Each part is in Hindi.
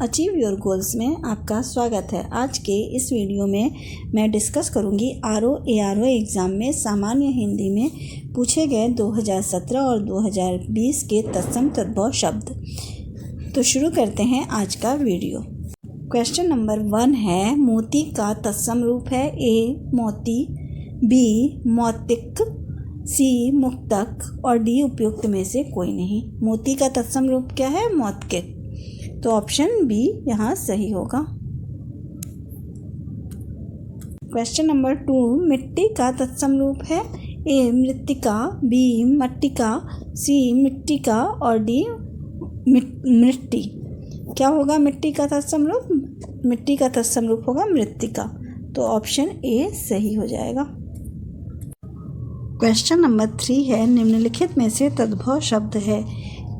अचीव योर गोल्स में आपका स्वागत है। आज के इस वीडियो में मैं डिस्कस करूंगी ARO एग्ज़ाम में सामान्य हिंदी में पूछे गए 2017 और 2020 के तत्सम तद्भव शब्द। तो शुरू करते हैं आज का वीडियो। क्वेश्चन नंबर 1 है, मोती का तत्सम रूप है ए मोती, बी मौतिक, सी मुक्तक और डी उपयुक्त में से कोई नहीं। मोती का तत्सम रूप क्या है? मौतिक। तो ऑप्शन बी यहाँ सही होगा। क्वेश्चन नंबर 2, मिट्टी का तत्सम रूप है ए मृत्तिका, बी मट्टिका, सी मिट्टिका और डी मिट्टी। क्या होगा मिट्टी का तत्सम रूप? मिट्टी का तत्सम रूप होगा मृत्तिका। तो ऑप्शन ए सही हो जाएगा। क्वेश्चन नंबर 3 है, निम्नलिखित में से तद्भव शब्द है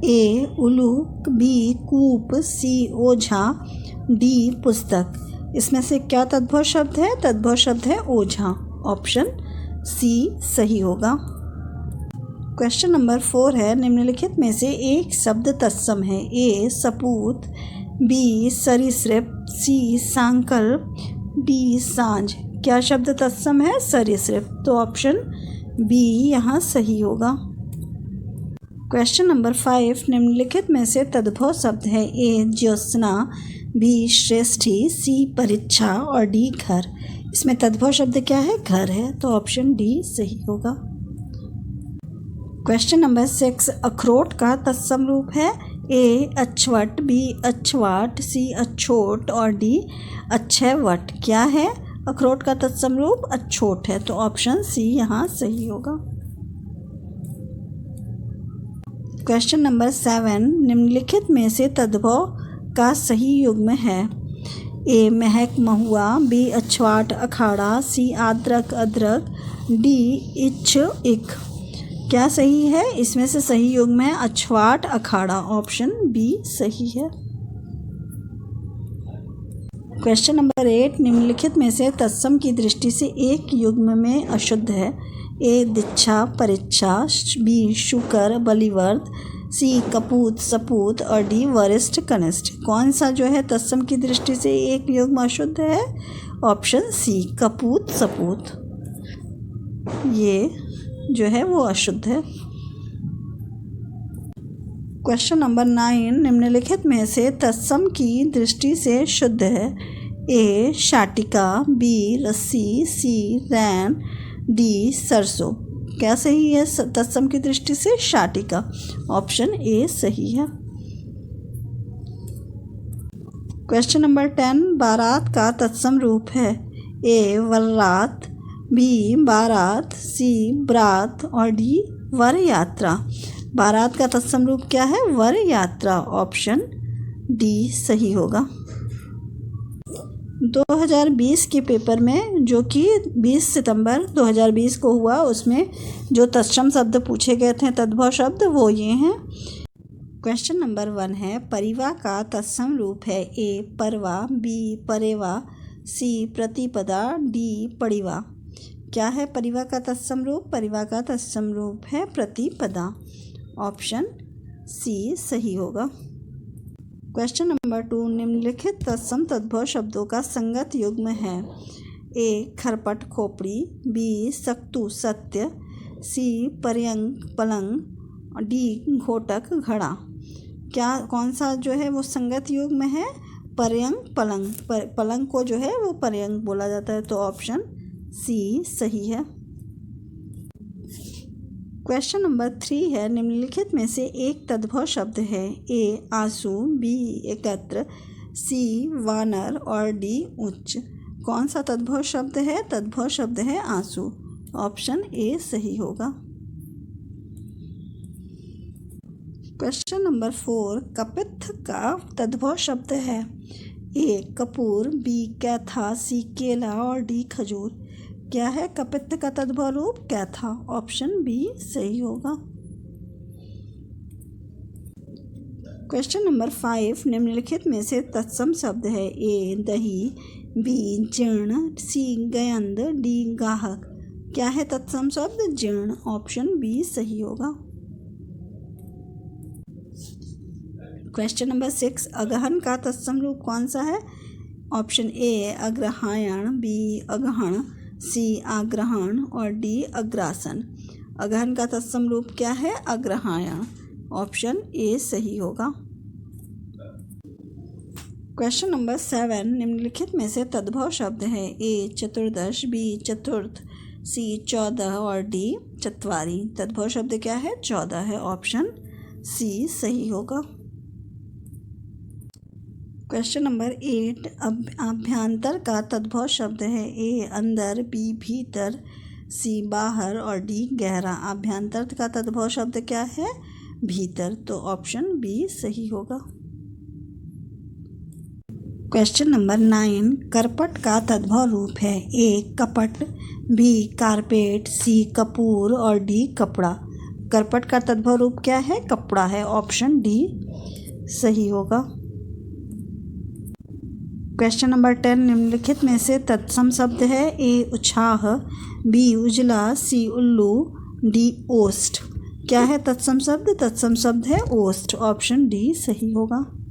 ए उल्लूक, बी कूप, सी ओझा, डी पुस्तक। इसमें से क्या तद्भव शब्द है? तद्भव शब्द है ओझा। ऑप्शन सी सही होगा। क्वेश्चन नंबर 4 है, निम्नलिखित में से एक शब्द तत्सम है ए सपूत, बी सरीसृप, सी सांकल्प, डी सांझ। क्या शब्द तत्सम है? सरीसृप। तो ऑप्शन बी यहाँ सही होगा। क्वेश्चन नंबर 5, निम्नलिखित में से तद्भव शब्द है ए ज्योत्सना, बी श्रेष्ठी, सी परीक्षा और डी घर। इसमें तद्भव शब्द क्या है? घर है। तो ऑप्शन डी सही होगा। क्वेश्चन नंबर 6, अखरोट का तत्सम रूप है ए अछवट, बी अछवाट, सी अछोट और डी अक्षयवट। क्या है? अखरोट का तत्सम रूप अछोट है। तो ऑप्शन सी यहाँ सही होगा। क्वेश्चन नंबर 7, निम्नलिखित में से तद्भव का सही युग्म है ए महक महुआ, बी अछवाट अखाड़ा, सी आद्रक अदरक, डी इच्छ इक। क्या सही है? इसमें से सही युग्म है अछवाट अखाड़ा। ऑप्शन बी सही है। क्वेश्चन नंबर 8, निम्नलिखित में से तत्सम की दृष्टि से एक युग्म में अशुद्ध है ए दीक्षा परीक्षा, बी शुकर बलिवर्द, सी कपूत सपूत और डी वरिष्ठ कनिष्ठ। कौन सा जो है तत्सम की दृष्टि से एक युग्म अशुद्ध है? ऑप्शन सी कपूत सपूत, ये जो है वो अशुद्ध है। क्वेश्चन नंबर 9, निम्नलिखित में से तत्सम की दृष्टि से शुद्ध है ए शाटिका, बी रस्सी, सी रैन, डी सरसों। क्या सही है तत्सम की दृष्टि से? शाटिका। ऑप्शन ए सही है। क्वेश्चन नंबर 10, बारात का तत्सम रूप है ए वररात, बी बारात, सी ब्रात और डी वर यात्रा। बारात का तत्सम रूप क्या है? वर यात्रा। ऑप्शन डी सही होगा। 2020 के पेपर में जो कि 20 सितंबर 2020 को हुआ, उसमें जो तत्सम शब्द पूछे गए थे तद्भव शब्द वो ये हैं। क्वेश्चन नंबर 1 है, परिवा का तत्सम रूप है ए परवा, बी परेवा, सी प्रतिपदा, डी पड़िवा। क्या है परिवा का तत्सम रूप? परिवा का तत्सम रूप है प्रतिपदा। ऑप्शन सी सही होगा। क्वेश्चन नंबर 2, निम्नलिखित तत्सम तद्भव शब्दों का संगत युग्म है ए खरपट खोपड़ी, बी सक्तु सत्य, सी पर्यंक पलंग, डी घोटक घड़ा। क्या कौन सा जो है वो संगत युग्म है? पर्यंक पलंग। पलंग को जो है वो पर्यंक बोला जाता है। तो ऑप्शन सी सही है। क्वेश्चन नंबर 3 है, निम्नलिखित में से एक तद्भव शब्द है ए आंसू, बी एकत्र, सी वानर और डी उच्च। कौन सा तद्भव शब्द है? तद्भव शब्द है आंसू। ऑप्शन ए सही होगा। क्वेश्चन नंबर 4, कपित्थ का तद्भव शब्द है ए कपूर, बी कैथा, सी केला और डी खजूर। क्या है कपित्थ का तद्भव रूप? कैथा। ऑप्शन बी सही होगा। क्वेश्चन नंबर 5, निम्नलिखित में से तत्सम शब्द है ए दही, बी जीर्ण, सी गयंद, डी गाहक। क्या है तत्सम शब्द? जीर्ण। ऑप्शन बी सही होगा। क्वेश्चन नंबर 6, अगहन का तत्सम रूप कौन सा है? ऑप्शन ए अग्रहायण, बी अगहण, सी आग्रहण और डी अग्रासन। अगहन का तत्सम रूप क्या है? अग्रहायण। ऑप्शन ए सही होगा। क्वेश्चन नंबर 7, निम्नलिखित में से तद्भव शब्द है? ए चतुर्दश, बी चतुर्थ, सी 14 और डी चत्वारी। तद्भव शब्द क्या है? 14 है। ऑप्शन सी सही होगा। क्वेश्चन नंबर 8, अभ्यंतर का तद्भव शब्द है? ए अंदर, बी भीतर, सी बाहर और डी गहरा। अभ्यंतर का तद्भव शब्द क्या है? भीतर। तो ऑप्शन बी सही होगा। क्वेश्चन नंबर 9, करपट का तद्भव रूप है? ए कपट, बी कारपेट, सी कपूर और डी कपड़ा। करपट का तद्भव रूप क्या है? कपड़ा है। ऑप्शन डी सही होगा। क्वेश्चन नंबर 10, निम्नलिखित में से तत्सम शब्द है? ए उछाह, बी उजला, सी उल्लू, डी ओस्ट। क्या है तत्सम शब्द? तत्सम शब्द है ओस्ट। ऑप्शन डी सही होगा।